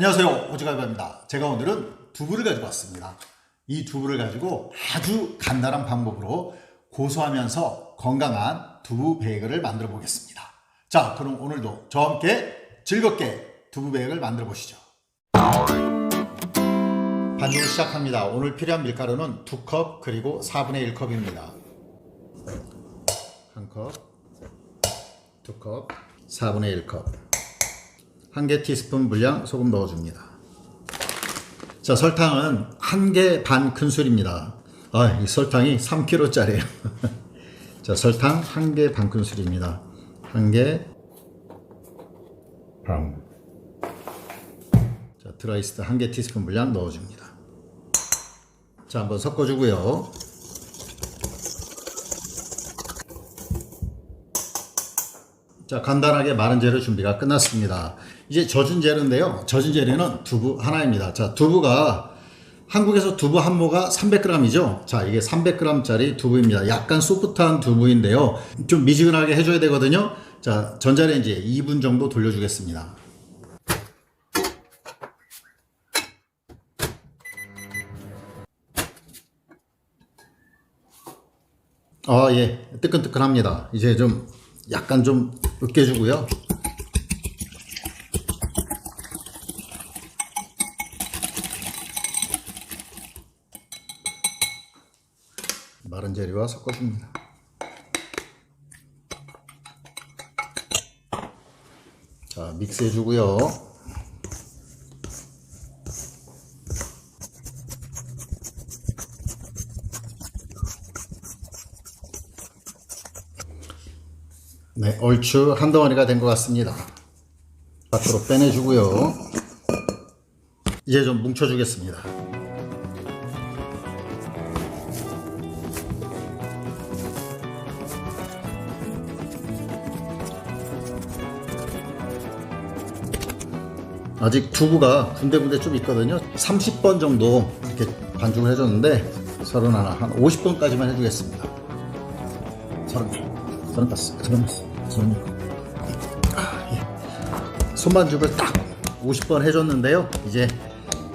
안녕하세요, 오지갈바입니다. 제가 오늘은 두부를 가지고 왔습니다. 이 두부를 가지고 아주 간단한 방법으로 고소하면서 건강한 두부 베이글을 만들어 보겠습니다. 자, 그럼 오늘도 저와 함께 즐겁게 두부 베이글 만들어 보시죠. 반죽을 시작합니다. 오늘 필요한 밀가루는 2컵 그리고 4분의 1컵입니다. 1컵, 2컵, 4분의 1컵. 1개 티스푼 분량 소금 넣어줍니다. 자, 설탕은 1개 반 큰술입니다. 이 설탕이 3kg짜리예요. 자, 설탕 1개 반 큰술입니다. 1개 반. 자, 드라이스트 1개 티스푼 분량 넣어줍니다. 자, 한번 섞어주고요. 자, 간단하게 마른 재료 준비가 끝났습니다. 이제 젖은 재료인데요. 젖은 재료는 두부 하나입니다. 자, 두부가 한국에서 두부 한 모가 300g이죠. 자, 이게 300g짜리 두부입니다. 약간 소프트한 두부인데요. 좀 미지근하게 해줘야 되거든요. 자, 전자레인지에 2분 정도 돌려주겠습니다. 예, 뜨끈뜨끈합니다. 이제 좀 약간 좀 으깨주고요. 마른 재료와 섞어줍니다. 자, 믹스해주고요. 네, 얼추 한 덩어리가 된 것 같습니다. 밖으로 빼내주고요. 이제 좀 뭉쳐주겠습니다. 아직 두부가 군데군데 좀 있거든요. 30번 정도 이렇게 반죽을 해줬는데 31, 한 50번까지만 해주겠습니다. 36. 손반죽을 딱 50번 해줬는데요. 이제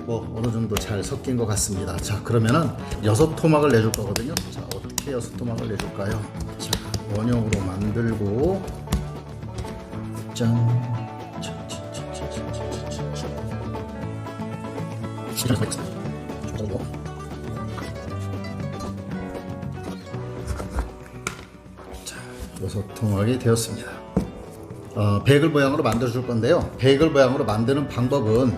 뭐 어느 정도 잘 섞인 것 같습니다. 자, 그러면은 6토막을 내줄 거거든요. 자, 어떻게 6토막을 내줄까요? 자, 원형으로 만들고 짠. 자, 6토막이 되었습니다. 베이글 모양으로 만들어 줄 건데요. 베이글 모양으로 만드는 방법은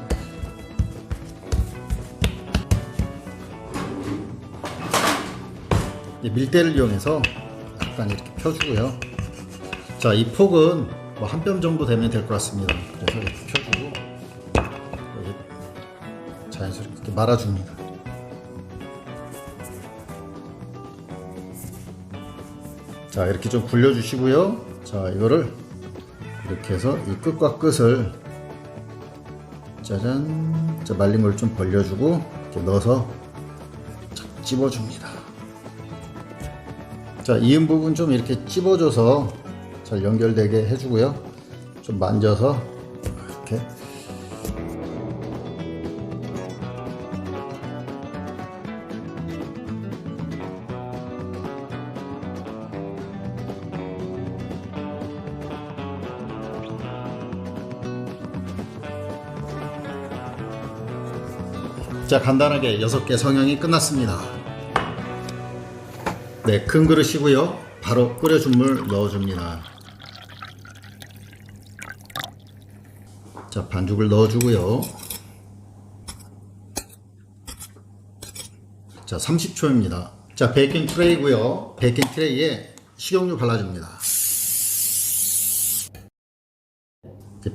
밀대를 이용해서 약간 이렇게 펴주고요. 자, 이 폭은 뭐 한 뼘 정도 되면 될 것 같습니다. 그래서 이렇게 펴주고 여기 자연스럽게 이렇게 말아줍니다. 자, 이렇게 좀 굴려주시고요. 자, 이거를 이렇게 해서 이 끝과 끝을 짜잔, 자, 말린 걸 좀 벌려주고 이렇게 넣어서 찝어줍니다. 자, 이은 부분 좀 이렇게 찝어줘서 잘 연결되게 해주고요. 좀 만져서 이렇게. 자, 간단하게 6개 성형이 끝났습니다. 네, 큰 그릇이고요. 바로 끓여준 물 넣어줍니다. 자, 반죽을 넣어주고요. 자, 30초입니다. 자, 베이킹 트레이고요. 베이킹 트레이에 식용유 발라줍니다.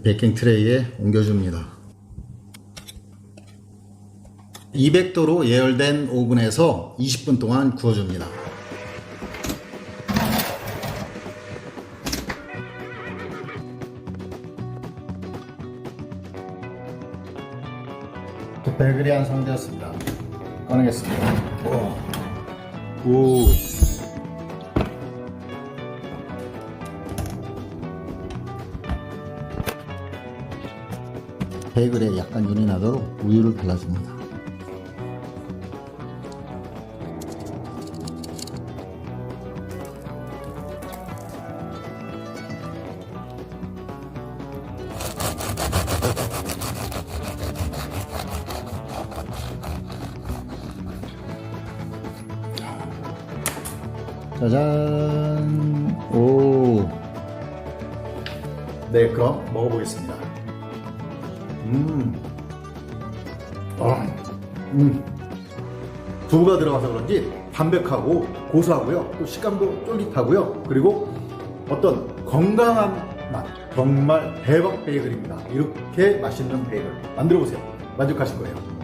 베이킹 트레이에 옮겨줍니다. 200도로 예열된 오븐에서 20분 동안 구워줍니다. 베이글이 완성되었습니다. 꺼내겠습니다. 오. 베이글에 약간 윤이 나도록 우유를 발라줍니다. 짜잔. 오. 네, 그럼 먹어보겠습니다. 두부가 들어가서 그런지 담백하고 고소하고요. 또 식감도 쫄깃하고요. 그리고 어떤 건강한 맛. 정말 대박 베이글입니다. 이렇게 맛있는 베이글 만들어 보세요. 만족하실 거예요.